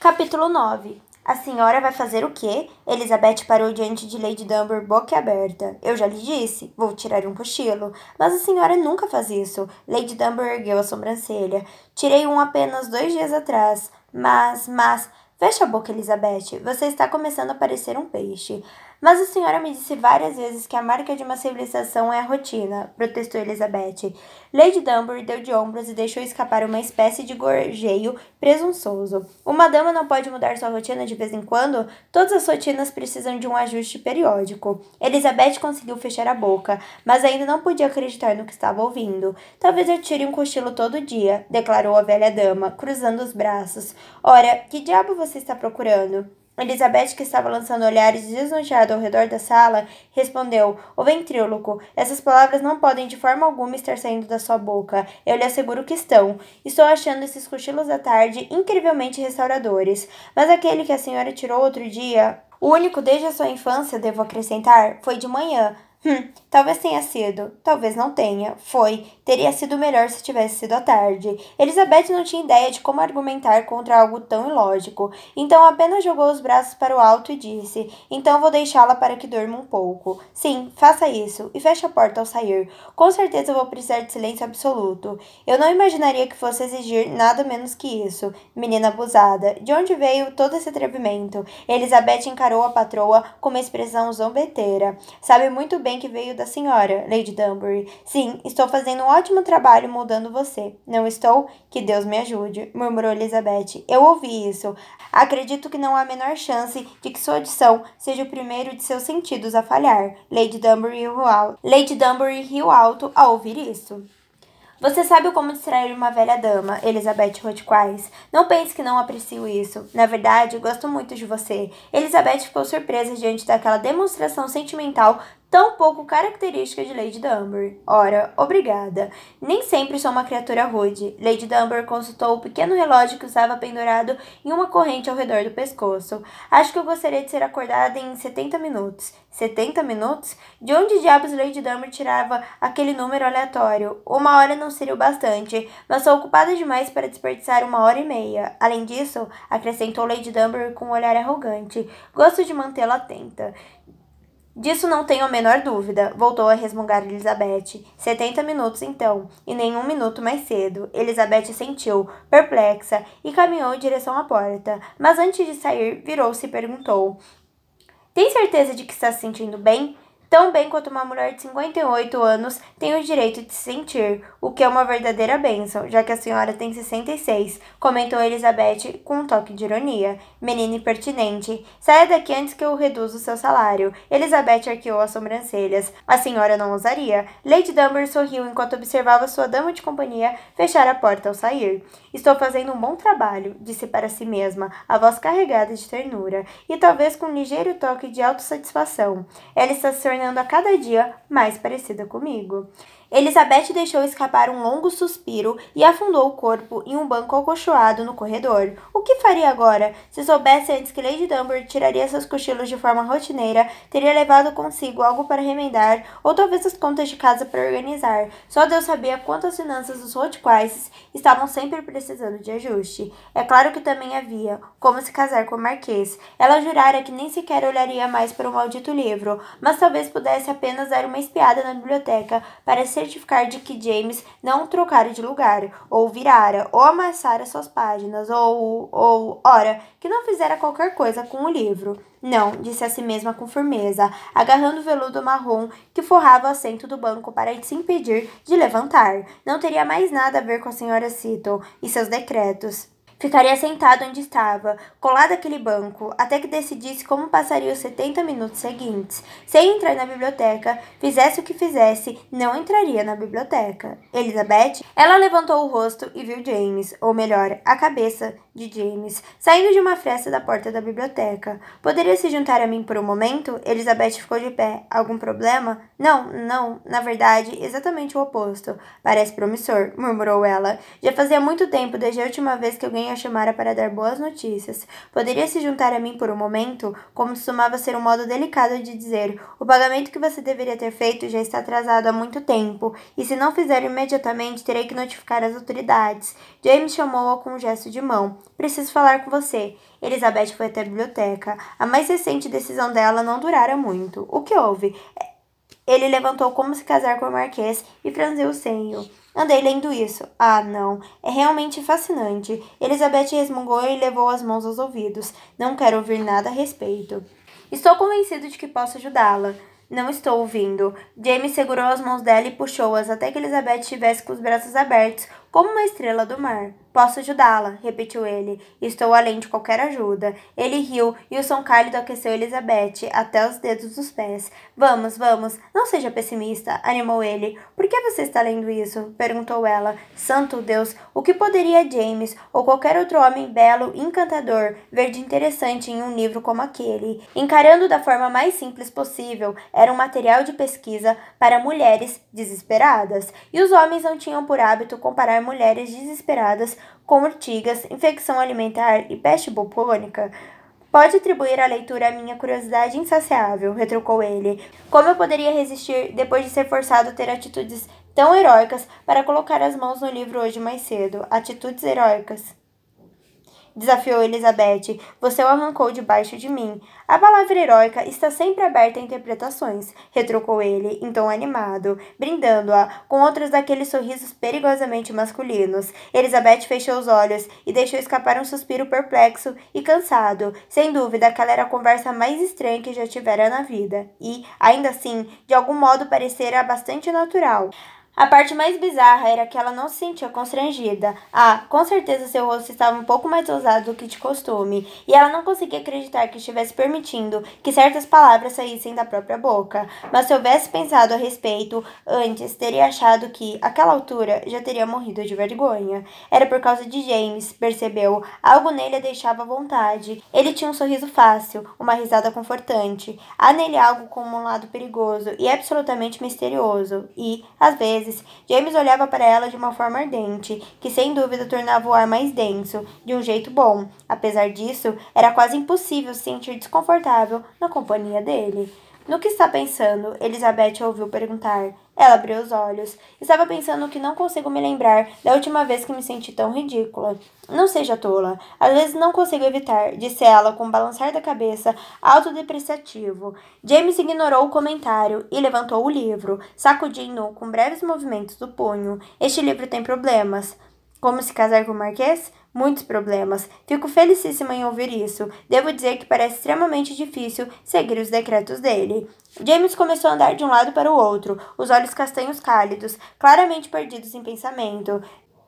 Capítulo 9. A senhora vai fazer o quê? Elizabeth parou diante de Lady Dunbar boquiaberta. Eu já lhe disse, vou tirar um cochilo. Mas a senhora nunca faz isso. Lady Dunbar ergueu a sobrancelha. Tirei um apenas 2 dias atrás. Mas... Feche a boca, Elizabeth. Você está começando a parecer um peixe. Mas a senhora me disse várias vezes que a marca de uma civilização é a rotina, protestou Elizabeth. Lady Dunbar deu de ombros e deixou escapar uma espécie de gorjeio presunçoso. Uma dama não pode mudar sua rotina de vez em quando? Todas as rotinas precisam de um ajuste periódico. Elizabeth conseguiu fechar a boca, mas ainda não podia acreditar no que estava ouvindo. Talvez eu tire um cochilo todo dia, declarou a velha dama, cruzando os braços. Ora, que diabo você está procurando? Elizabeth, que estava lançando olhares desnojados ao redor da sala, respondeu: O ventríloco. Essas palavras não podem de forma alguma estar saindo da sua boca. Eu lhe asseguro que estão. Estou achando esses cochilos da tarde incrivelmente restauradores. Mas aquele que a senhora tirou outro dia, o único desde a sua infância, devo acrescentar, foi de manhã. Talvez tenha sido, talvez não tenha. Foi. Teria sido melhor se tivesse sido à tarde. Elizabeth não tinha ideia de como argumentar contra algo tão ilógico, então apenas jogou os braços para o alto e disse: Então vou deixá-la para que durma um pouco. Sim, faça isso, e feche a porta ao sair. Com certeza vou precisar de silêncio absoluto. Eu não imaginaria que fosse exigir nada menos que isso. Menina abusada, de onde veio todo esse atrevimento? Elizabeth encarou a patroa com uma expressão zombeteira. Sabe muito bem que veio da senhora, Lady Dunbar. Sim, estou fazendo um ótimo trabalho moldando você. Não estou? Que Deus me ajude, murmurou Elizabeth. Eu ouvi isso. Acredito que não há a menor chance de que sua audição seja o primeiro de seus sentidos a falhar. Lady Dunbar riu alto ao ouvir isso. Você sabe como distrair uma velha dama, Elizabeth Hotchkiss. Não pense que não aprecio isso. Na verdade, gosto muito de você. Elizabeth ficou surpresa diante daquela demonstração sentimental tão pouco característica de Lady Dunbar. Ora, obrigada. Nem sempre sou uma criatura rude. Lady Dunbar consultou o pequeno relógio que usava pendurado em uma corrente ao redor do pescoço. Acho que eu gostaria de ser acordada em 70 minutos. 70 minutos? De onde diabos Lady Dunbar tirava aquele número aleatório? 1 hora não seria o bastante, mas sou ocupada demais para desperdiçar 1 hora e meia. Além disso, acrescentou Lady Dunbar com um olhar arrogante, gosto de mantê-la atenta. Disso não tenho a menor dúvida, voltou a resmungar Elizabeth. 70 minutos, então, e nem 1 minuto mais cedo. Elizabeth assentiu, perplexa, e caminhou em direção à porta. Mas antes de sair, virou-se e perguntou: Tem certeza de que está se sentindo bem? Tão bem quanto uma mulher de 58 anos tem o direito de se sentir, o que é uma verdadeira bênção, já que a senhora tem 66, comentou Elizabeth com um toque de ironia. Menina impertinente, saia daqui antes que eu reduza o seu salário. Elizabeth arqueou as sobrancelhas. A senhora não ousaria? Lady Dunbar sorriu enquanto observava sua dama de companhia fechar a porta ao sair. Estou fazendo um bom trabalho, disse para si mesma, a voz carregada de ternura, e talvez com um ligeiro toque de autossatisfação. Ela está se tornando a cada dia mais parecida comigo. Elizabeth deixou escapar um longo suspiro e afundou o corpo em um banco acolchoado no corredor. O que faria agora? Se soubesse antes que Lady Dunbar tiraria seus cochilos de forma rotineira, teria levado consigo algo para remendar ou talvez as contas de casa para organizar. Só Deus sabia quanto as finanças dos Hotchkiss estavam sempre precisando de ajuste. É claro que também havia como se casar com o Marquês. Ela jurara que nem sequer olharia mais para o maldito livro, mas talvez pudesse apenas dar uma espiada na biblioteca para certificar de que James não o trocara de lugar, ou virara, ou amassara suas páginas, ora, que não fizera qualquer coisa com o livro. Não, disse a si mesma com firmeza, agarrando o veludo marrom que forrava o assento do banco para se impedir de levantar. Não teria mais nada a ver com a senhora Seaton e seus decretos. Ficaria sentado onde estava, colado àquele banco, até que decidisse como passaria os 70 minutos seguintes. Sem entrar na biblioteca, fizesse o que fizesse, não entraria na biblioteca. Elizabeth? Ela levantou o rosto e viu James, ou melhor, a cabeça de James, saindo de uma fresta da porta da biblioteca. Poderia se juntar a mim por um momento? Elizabeth ficou de pé. Algum problema? Não, na verdade, exatamente o oposto. Parece promissor, murmurou ela. Já fazia muito tempo desde a última vez que alguém alguém a chamara para dar boas notícias. Poderia se juntar a mim por um momento? Como costumava ser um modo delicado de dizer, o pagamento que você deveria ter feito já está atrasado há muito tempo, e se não fizer imediatamente, terei que notificar as autoridades. James chamou-a com um gesto de mão. Preciso falar com você. Elizabeth foi até a biblioteca. A mais recente decisão dela não durara muito. O que houve? Ele levantou como se casar com o Marquês e franziu o senho. Andei lendo isso. Ah, não. É realmente fascinante. Elizabeth resmungou e levou as mãos aos ouvidos. Não quero ouvir nada a respeito. Estou convencido de que posso ajudá-la. Não estou ouvindo. James segurou as mãos dela e puxou-as até que Elizabeth estivesse com os braços abertos, como uma estrela do mar. Posso ajudá-la, repetiu ele. Estou além de qualquer ajuda. Ele riu e o som cálido aqueceu Elizabeth até os dedos dos pés. Vamos, vamos. Não seja pessimista, animou ele. Por que você está lendo isso? Perguntou ela. Santo Deus, o que poderia James ou qualquer outro homem belo e encantador ver de interessante em um livro como aquele? Encarando da forma mais simples possível, era um material de pesquisa para mulheres desesperadas. E os homens não tinham por hábito comparar mulheres desesperadas com urtigas, infecção alimentar e peste bubônica. Pode atribuir a leitura à minha curiosidade insaciável, retrucou ele. Como eu poderia resistir depois de ser forçado a ter atitudes tão heróicas para colocar as mãos no livro hoje mais cedo? Atitudes heróicas? Desafiou Elizabeth. Você o arrancou debaixo de mim. A palavra heróica está sempre aberta a interpretações, retrucou ele, em tom animado, brindando-a com outros daqueles sorrisos perigosamente masculinos. Elizabeth fechou os olhos e deixou escapar um suspiro perplexo e cansado. Sem dúvida, aquela era a conversa mais estranha que já tivera na vida, e, ainda assim, de algum modo parecera bastante natural. A parte mais bizarra era que ela não se sentia constrangida. Ah, com certeza seu rosto estava um pouco mais ousado do que de costume, e ela não conseguia acreditar que estivesse permitindo que certas palavras saíssem da própria boca. Mas se houvesse pensado a respeito antes, teria achado que, àquela altura, já teria morrido de vergonha. Era por causa de James, percebeu. Algo nele a deixava à vontade. Ele tinha um sorriso fácil, uma risada confortante. Há nele algo com um lado perigoso e absolutamente misterioso, e, às vezes, James olhava para ela de uma forma ardente, que sem dúvida tornava o ar mais denso, de um jeito bom. Apesar disso, era quase impossível se sentir desconfortável na companhia dele. No que está pensando? Elizabeth ouviu perguntar. Ela abriu os olhos. Estava pensando que não consigo me lembrar da última vez que me senti tão ridícula. Não seja tola. Às vezes não consigo evitar, disse ela com um balançar da cabeça autodepreciativo. James ignorou o comentário e levantou o livro, sacudindo-o com breves movimentos do punho. Este livro tem problemas. Como se casar com o Marquês? Muitos problemas. Fico felicíssima em ouvir isso. Devo dizer que parece extremamente difícil seguir os decretos dele. James começou a andar de um lado para o outro, os olhos castanhos cálidos, claramente perdidos em pensamento.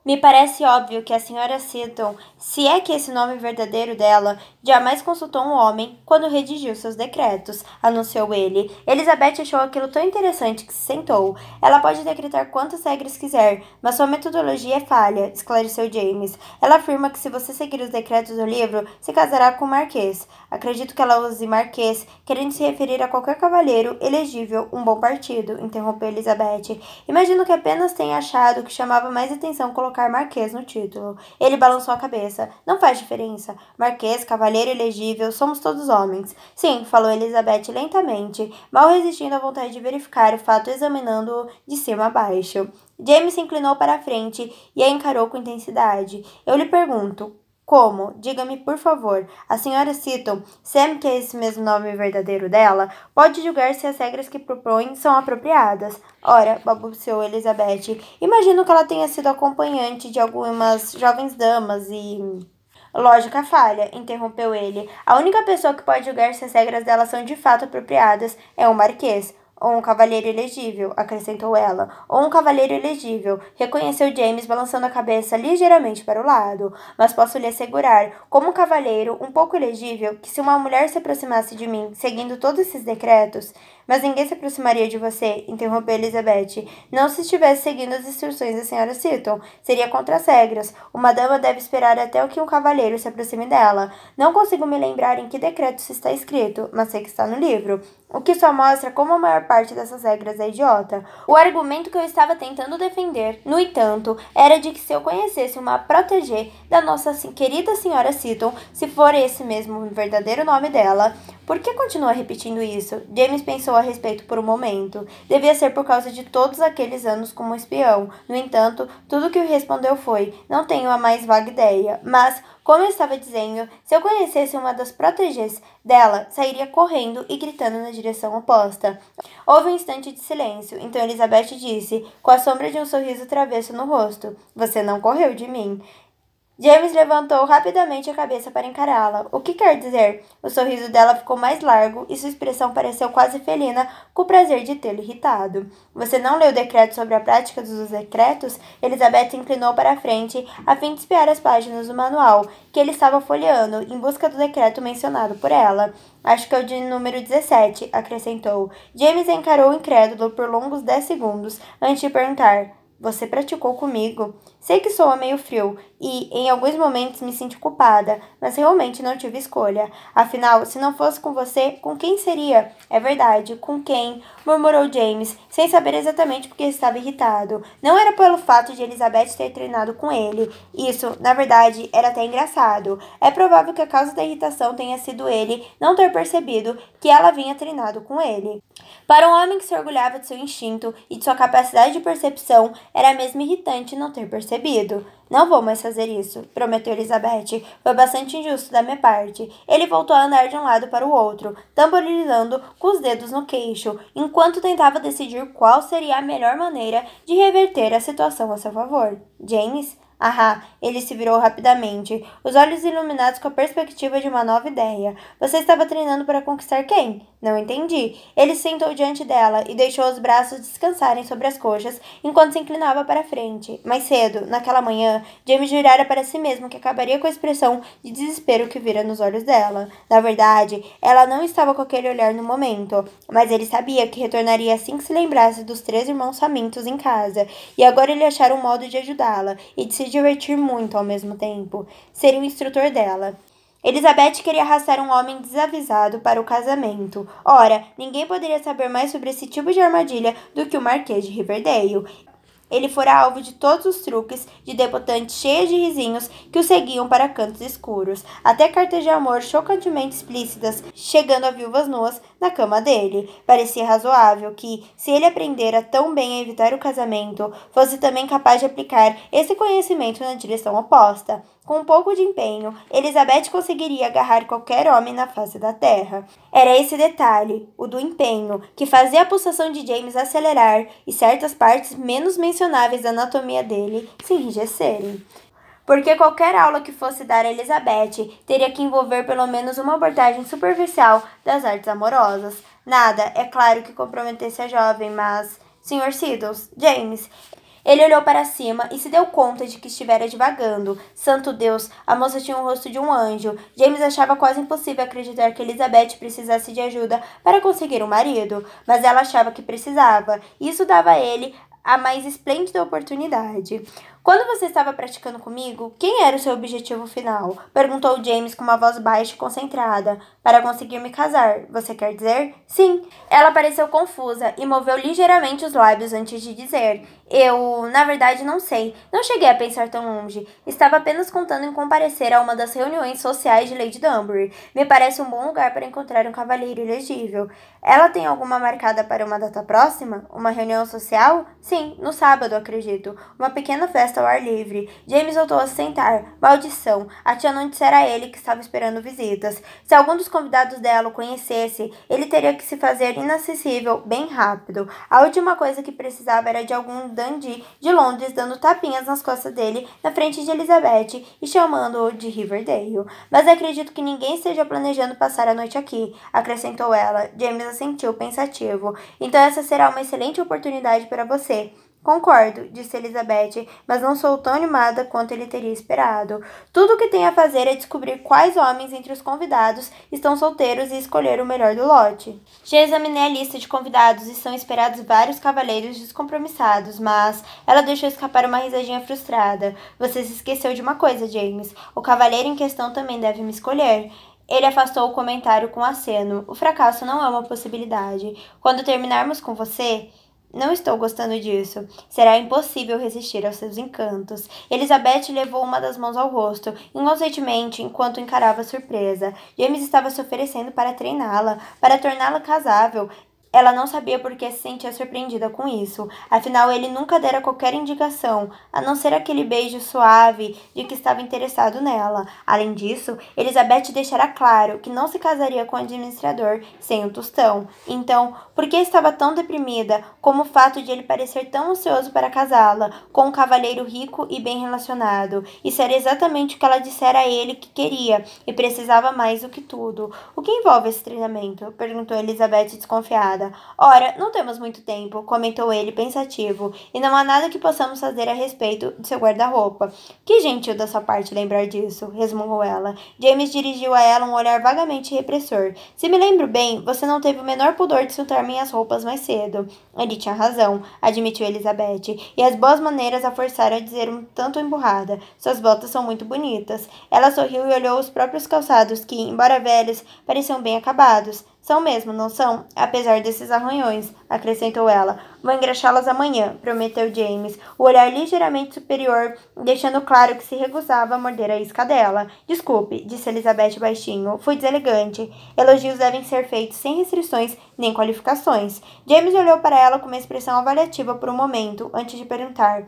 Me parece óbvio que a senhora Seton, se é que esse nome verdadeiro dela, jamais consultou um homem quando redigiu seus decretos, anunciou ele. Elizabeth achou aquilo tão interessante que se sentou. Ela pode decretar quantas regras quiser, mas sua metodologia é falha, esclareceu James. Ela afirma que se você seguir os decretos do livro, se casará com o Marquês. Acredito que ela use Marquês, querendo se referir a qualquer cavalheiro elegível, um bom partido, interrompeu Elizabeth. Imagino que apenas tenha achado que chamava mais atenção colocar Marquês no título. Ele balançou a cabeça. Não faz diferença. Marquês, cavalheiro elegível, somos todos homens. Sim, falou Elizabeth lentamente, mal resistindo à vontade de verificar o fato examinando-o de cima a baixo. James se inclinou para a frente e a encarou com intensidade. Eu lhe pergunto, como? Diga-me, por favor. A senhora Seton, Sam, que é esse mesmo nome verdadeiro dela, pode julgar se as regras que propõe são apropriadas. Ora, balbuciou Elizabeth, imagino que ela tenha sido acompanhante de algumas jovens damas e... Lógica falha, interrompeu ele. A única pessoa que pode julgar se as regras dela são de fato apropriadas é o Marquês. Ou um cavalheiro elegível, acrescentou ela. Ou um cavalheiro elegível, reconheceu James balançando a cabeça ligeiramente para o lado. Mas posso lhe assegurar, como um cavalheiro um pouco elegível, que se uma mulher se aproximasse de mim, seguindo todos esses decretos... Mas ninguém se aproximaria de você, interrompeu Elizabeth. Não se estivesse seguindo as instruções da senhora Seton. Seria contra as regras. Uma dama deve esperar até que um cavalheiro se aproxime dela. Não consigo me lembrar em que decreto isso está escrito, mas sei que está no livro. o que só mostra como a maior parte dessas regras é idiota. O argumento que eu estava tentando defender, no entanto, era de que se eu conhecesse uma protégé da nossa querida senhora Seaton, se for esse mesmo o verdadeiro nome dela, por que continua repetindo isso? James pensou a respeito por um momento. Devia ser por causa de todos aqueles anos como espião. No entanto, tudo que respondeu foi: não tenho a mais vaga ideia. Mas, como eu estava dizendo, se eu conhecesse uma das protégés dela, sairia correndo e gritando na direção oposta. Houve um instante de silêncio, então Elizabeth disse, com a sombra de um sorriso travesso no rosto: você não correu de mim. James levantou rapidamente a cabeça para encará-la. O que quer dizer? O sorriso dela ficou mais largo e sua expressão pareceu quase felina, com o prazer de tê-lo irritado. Você não leu o decreto sobre a prática dos decretos? Elizabeth se inclinou para a frente, a fim de espiar as páginas do manual, que ele estava folheando, em busca do decreto mencionado por ela. Acho que é o de número 17, acrescentou. James encarou incrédulo por longos 10 segundos, antes de perguntar: você praticou comigo? Sei que soa meio frio e, em alguns momentos, me sinto culpada, mas realmente não tive escolha. Afinal, se não fosse com você, com quem seria? É verdade, com quem? Murmurou James, sem saber exatamente por que estava irritado. Não era pelo fato de Elizabeth ter treinado com ele. Isso, na verdade, era até engraçado. É provável que a causa da irritação tenha sido ele não ter percebido que ela havia treinado com ele. Para um homem que se orgulhava de seu instinto e de sua capacidade de percepção, era mesmo irritante não ter percebido. Não vou mais fazer isso, prometeu Elizabeth. Foi bastante injusto da minha parte. Ele voltou a andar de um lado para o outro, tamborilando com os dedos no queixo, enquanto tentava decidir qual seria a melhor maneira de reverter a situação a seu favor. James? Ah, ele se virou rapidamente, os olhos iluminados com a perspectiva de uma nova ideia. Você estava treinando para conquistar quem? Não entendi. Ele se sentou diante dela e deixou os braços descansarem sobre as coxas enquanto se inclinava para a frente. Mais cedo, naquela manhã, James jurara para si mesmo que acabaria com a expressão de desespero que vira nos olhos dela. Na verdade, ela não estava com aquele olhar no momento, mas ele sabia que retornaria assim que se lembrasse dos 3 irmãos famintos em casa, e agora ele achara um modo de ajudá-la e de se divertir muito ao mesmo tempo. Seria o instrutor dela. Elizabeth queria arrastar um homem desavisado para o casamento. Ora, ninguém poderia saber mais sobre esse tipo de armadilha do que o Marquês de Riverdale. Ele fora alvo de todos os truques de debutantes cheias de risinhos que o seguiam para cantos escuros, até cartas de amor chocantemente explícitas, chegando a viúvas nuas na cama dele. Parecia razoável que, se ele aprendera tão bem a evitar o casamento, fosse também capaz de aplicar esse conhecimento na direção oposta. Com um pouco de empenho, Elizabeth conseguiria agarrar qualquer homem na face da terra. Era esse detalhe, o do empenho, que fazia a pulsação de James acelerar e certas partes menos mencionáveis da anatomia dele se enrijecerem. Porque qualquer aula que fosse dar a Elizabeth teria que envolver pelo menos uma abordagem superficial das artes amorosas. Nada, é claro, que comprometesse a jovem, mas... Sr. Siddles, James... Ele olhou para cima e se deu conta de que estivera divagando. Santo Deus, a moça tinha o rosto de um anjo. James achava quase impossível acreditar que Elizabeth precisasse de ajuda para conseguir um marido, mas ela achava que precisava. Isso dava a ele a mais esplêndida oportunidade. Quando você estava praticando comigo, quem era o seu objetivo final? Perguntou James com uma voz baixa e concentrada. Para conseguir me casar, você quer dizer? Sim. Ela pareceu confusa e moveu ligeiramente os lábios antes de dizer. Na verdade, não sei. Não cheguei a pensar tão longe. Estava apenas contando em comparecer a uma das reuniões sociais de Lady Dunbury. Me parece um bom lugar para encontrar um cavalheiro elegível. Ela tem alguma marcada para uma data próxima? Uma reunião social? Sim, no sábado, acredito. Uma pequena festa ao ar livre. James voltou a se sentar. Maldição. A tia não dissera a ele que estava esperando visitas. Se algum dos convidados dela o conhecesse, ele teria que se fazer inacessível bem rápido. A última coisa que precisava era de algum dandy de Londres dando tapinhas nas costas dele na frente de Elizabeth e chamando-o de Riverdale. Mas acredito que ninguém esteja planejando passar a noite aqui, acrescentou ela. James assentiu pensativo. Então essa será uma excelente oportunidade para você. Concordo, disse Elizabeth, mas não sou tão animada quanto ele teria esperado. Tudo o que tem a fazer é descobrir quais homens entre os convidados estão solteiros e escolher o melhor do lote. Já examinei a lista de convidados e são esperados vários cavalheiros descompromissados, mas ela deixou escapar uma risadinha frustrada. Você se esqueceu de uma coisa, James. O cavalheiro em questão também deve me escolher. Ele afastou o comentário com aceno. O fracasso não é uma possibilidade. Quando terminarmos com você, não estou gostando disso. Será impossível resistir aos seus encantos. Elizabeth levou uma das mãos ao rosto, inconscientemente, enquanto encarava a surpresa. James estava se oferecendo para treiná-la, para torná-la casável. Ela não sabia por que se sentia surpreendida com isso. Afinal, ele nunca dera qualquer indicação, a não ser aquele beijo suave de que estava interessado nela. Além disso, Elizabeth deixara claro que não se casaria com o administrador sem o tostão. Então, por que estava tão deprimida, como o fato de ele parecer tão ansioso para casá-la com um cavalheiro rico e bem relacionado? Isso era exatamente o que ela dissera a ele que queria e precisava mais do que tudo. O que envolve esse treinamento? Perguntou Elizabeth desconfiada. Ora, não temos muito tempo, comentou ele pensativo, e não há nada que possamos fazer a respeito de seu guarda-roupa. Que gentil da sua parte lembrar disso, resmungou ela. James dirigiu a ela um olhar vagamente repressor. Se me lembro bem, você não teve o menor pudor de soltar minhas roupas mais cedo. Ele tinha razão, admitiu Elizabeth, e as boas maneiras a forçaram a dizer um tanto emburrada. Suas botas são muito bonitas. Ela sorriu e olhou os próprios calçados que, embora velhos, pareciam bem acabados. São mesmo, não são? Apesar desses arranhões, acrescentou ela. Vou engraxá-las amanhã, prometeu James, o olhar ligeiramente superior, deixando claro que se recusava a morder a isca dela. Desculpe, disse Elizabeth baixinho. Fui deselegante. Elogios devem ser feitos sem restrições nem qualificações. James olhou para ela com uma expressão avaliativa por um momento, antes de perguntar.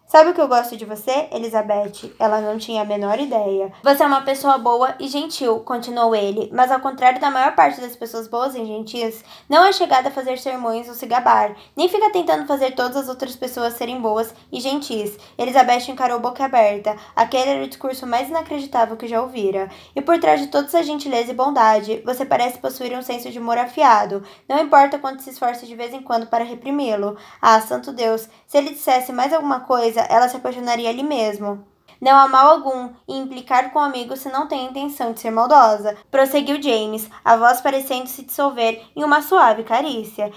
Sabe o que eu gosto de você, Elizabeth? Ela não tinha a menor ideia. Você é uma pessoa boa e gentil, continuou ele, mas ao contrário da maior parte das pessoas boas e gentis, não é chegada a fazer sermões ou se gabar, nem fica tentando fazer todas as outras pessoas serem boas e gentis. Elizabeth encarou boca aberta. Aquele era o discurso mais inacreditável que já ouvira. E por trás de toda essa gentileza e bondade, você parece possuir um senso de humor afiado. Não importa quanto se esforce de vez em quando para reprimi-lo. Ah, santo Deus, se ele dissesse mais alguma coisa, ela se apaixonaria ali mesmo. Não há mal algum em implicar com um amigo se não tem a intenção de ser maldosa, prosseguiu James, a voz parecendo se dissolver em uma suave carícia.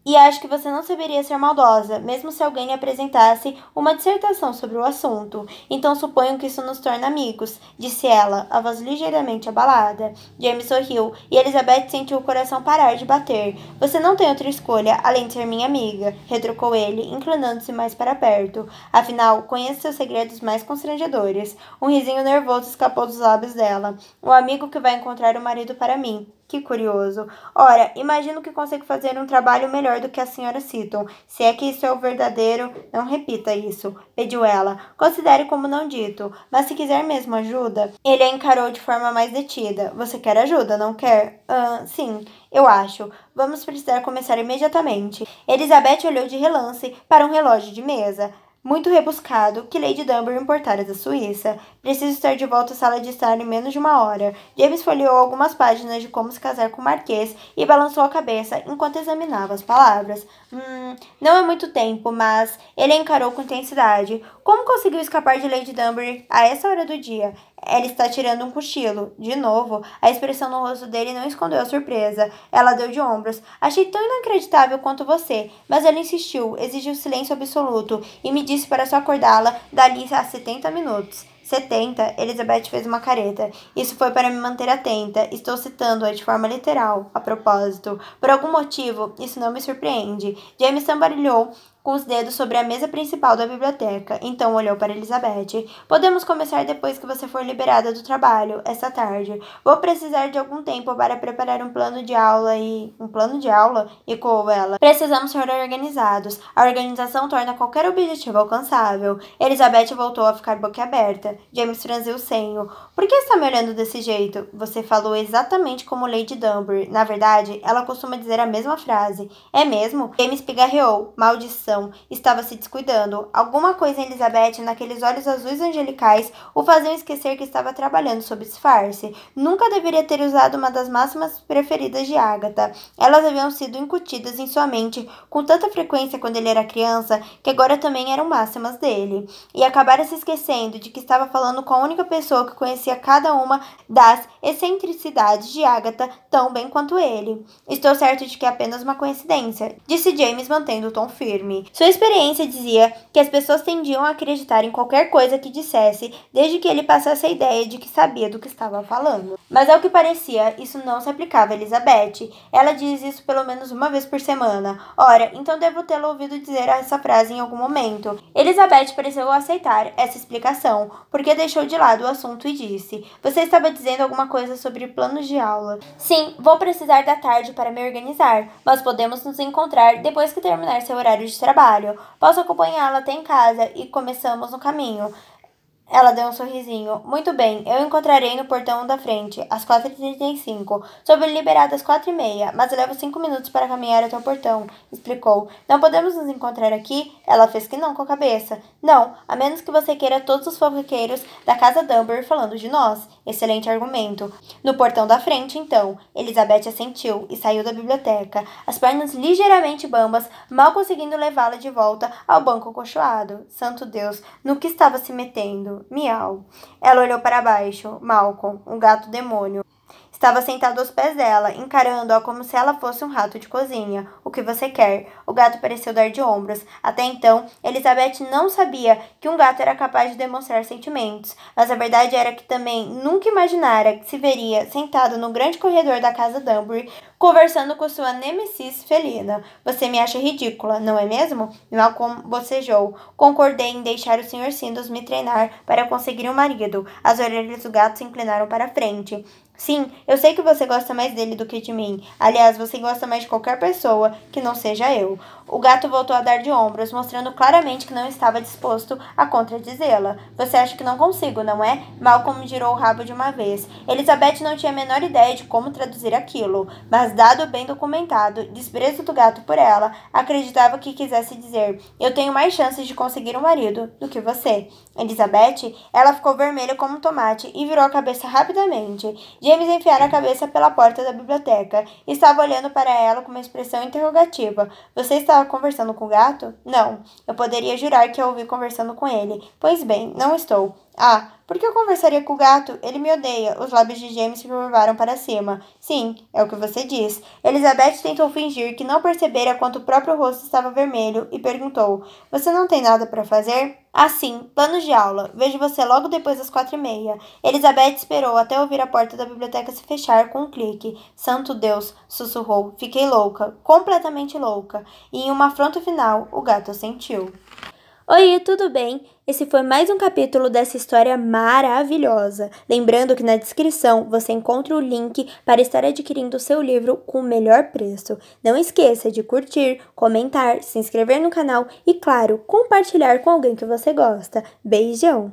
E acho que você não saberia ser maldosa, mesmo se alguém lhe apresentasse uma dissertação sobre o assunto. Então suponho que isso nos torna amigos, disse ela, a voz ligeiramente abalada. James sorriu, e Elizabeth sentiu o coração parar de bater. Você não tem outra escolha, além de ser minha amiga, retrucou ele, inclinando-se mais para perto. Afinal, conheço seus segredos mais constrangedores. Um risinho nervoso escapou dos lábios dela. O amigo que vai encontrar o marido para mim. Que curioso. Ora, imagino que consigo fazer um trabalho melhor do que a senhora Seaton. Se é que isso é o verdadeiro, não repita isso, pediu ela. Considere como não dito. Mas se quiser mesmo ajuda... Ele a encarou de forma mais detida. Você quer ajuda, não quer? Sim, eu acho. Vamos precisar começar imediatamente. Elizabeth olhou de relance para um relógio de mesa. Muito rebuscado, que Lady Dunbar importara da Suíça. Preciso estar de volta à sala de estar em menos de uma hora. James folheou algumas páginas de como se casar com o Marquês e balançou a cabeça enquanto examinava as palavras. Não é muito tempo, mas ele a encarou com intensidade. Como conseguiu escapar de Lady Dunbar a essa hora do dia? Ela está tirando um cochilo. De novo, a expressão no rosto dele não escondeu a surpresa. Ela deu de ombros. Achei tão inacreditável quanto você. Mas ela insistiu, exigiu silêncio absoluto e me disse para só acordá-la dali a 70 minutos. 70, Elizabeth fez uma careta. Isso foi para me manter atenta. Estou citando-a de forma literal, a propósito. Por algum motivo, isso não me surpreende. James tambarilhou com os dedos sobre a mesa principal da biblioteca. Então olhou para Elizabeth. Podemos começar depois que você for liberada do trabalho, esta tarde. Vou precisar de algum tempo para preparar um plano de aula e... Um plano de aula? Ecoou ela. Precisamos ser organizados. A organização torna qualquer objetivo alcançável. Elizabeth voltou a ficar boquiaberta. James franziu o senho. Por que está me olhando desse jeito? Você falou exatamente como Lady Dunbar. Na verdade, ela costuma dizer a mesma frase. É mesmo? James pigarreou. Maldição. Estava se descuidando. Alguma coisa em Elizabeth, naqueles olhos azuis angelicais, o faziam esquecer que estava trabalhando sob disfarce. Nunca deveria ter usado uma das máximas preferidas de Agatha. Elas haviam sido incutidas em sua mente com tanta frequência quando ele era criança, que agora também eram máximas dele. E acabara se esquecendo de que estava falando com a única pessoa que conhecia conhecia cada uma das excentricidades de Agatha tão bem quanto ele. Estou certo de que é apenas uma coincidência, disse James mantendo o tom firme. Sua experiência dizia que as pessoas tendiam a acreditar em qualquer coisa que dissesse, desde que ele passasse a ideia de que sabia do que estava falando. Mas ao que parecia, isso não se aplicava a Elizabeth. Ela diz isso pelo menos uma vez por semana. Ora, então devo tê-la ouvido dizer essa frase em algum momento. Elizabeth pareceu aceitar essa explicação, porque deixou de lado o assunto e disse: Você estava dizendo alguma coisa sobre planos de aula. Sim, vou precisar da tarde para me organizar, mas podemos nos encontrar depois que terminar seu horário de trabalho. Posso acompanhá-la até em casa e começamos no caminho. Ela deu um sorrisinho. Muito bem, eu encontrarei no portão da frente, às 4h35. Sou liberada às 4h30, mas levo 5 minutos para caminhar até o portão, explicou. Não podemos nos encontrar aqui? Ela fez que não com a cabeça. Não, a menos que você queira todos os fofoqueiros da casa Dunbar falando de nós. Excelente argumento. No portão da frente, então. Elizabeth assentiu e saiu da biblioteca, as pernas ligeiramente bambas, mal conseguindo levá-la de volta ao banco acolchoado. Santo Deus, no que estava se metendo? Miau. Ela olhou para baixo. Malcolm, um gato demônio, estava sentado aos pés dela, encarando-a como se ela fosse um rato de cozinha. O que você quer? O gato pareceu dar de ombros. Até então, Elizabeth não sabia que um gato era capaz de demonstrar sentimentos, mas a verdade era que também nunca imaginara que se veria sentado no grande corredor da casa Dunbar, conversando com sua nêmesis felina. Você me acha ridícula, não é mesmo? Malcolm bocejou. Concordei em deixar o Sr. Sindus me treinar para conseguir um marido. As orelhas do gato se inclinaram para a frente. Sim, eu sei que você gosta mais dele do que de mim. Aliás, você gosta mais de qualquer pessoa que não seja eu. O gato voltou a dar de ombros, mostrando claramente que não estava disposto a contradizê-la. Você acha que não consigo, não é? Malcolm girou o rabo de uma vez. Elizabeth não tinha a menor ideia de como traduzir aquilo, mas, dado o bem documentado desprezo do gato por ela, acreditava que quisesse dizer: eu tenho mais chances de conseguir um marido do que você. Elizabeth, ela ficou vermelha como um tomate e virou a cabeça rapidamente. James enfiara a cabeça pela porta da biblioteca e estava olhando para ela com uma expressão interrogativa. Você estava conversando com o gato? Não. Eu poderia jurar que a ouvi conversando com ele. Pois bem, não estou. Ah, por que eu conversaria com o gato? Ele me odeia. Os lábios de James se curvaram para cima. Sim, é o que você diz. Elizabeth tentou fingir que não percebera quanto o próprio rosto estava vermelho e perguntou: Você não tem nada para fazer? Ah, sim, planos de aula. Vejo você logo depois das 4h30. Elizabeth esperou até ouvir a porta da biblioteca se fechar com um clique. Santo Deus, sussurrou. Fiquei louca, completamente louca. E em uma afronta final, o gato assentiu. Oi, tudo bem? Esse foi mais um capítulo dessa história maravilhosa. Lembrando que na descrição você encontra o link para estar adquirindo o seu livro com o melhor preço. Não esqueça de curtir, comentar, se inscrever no canal e, claro, compartilhar com alguém que você gosta. Beijão!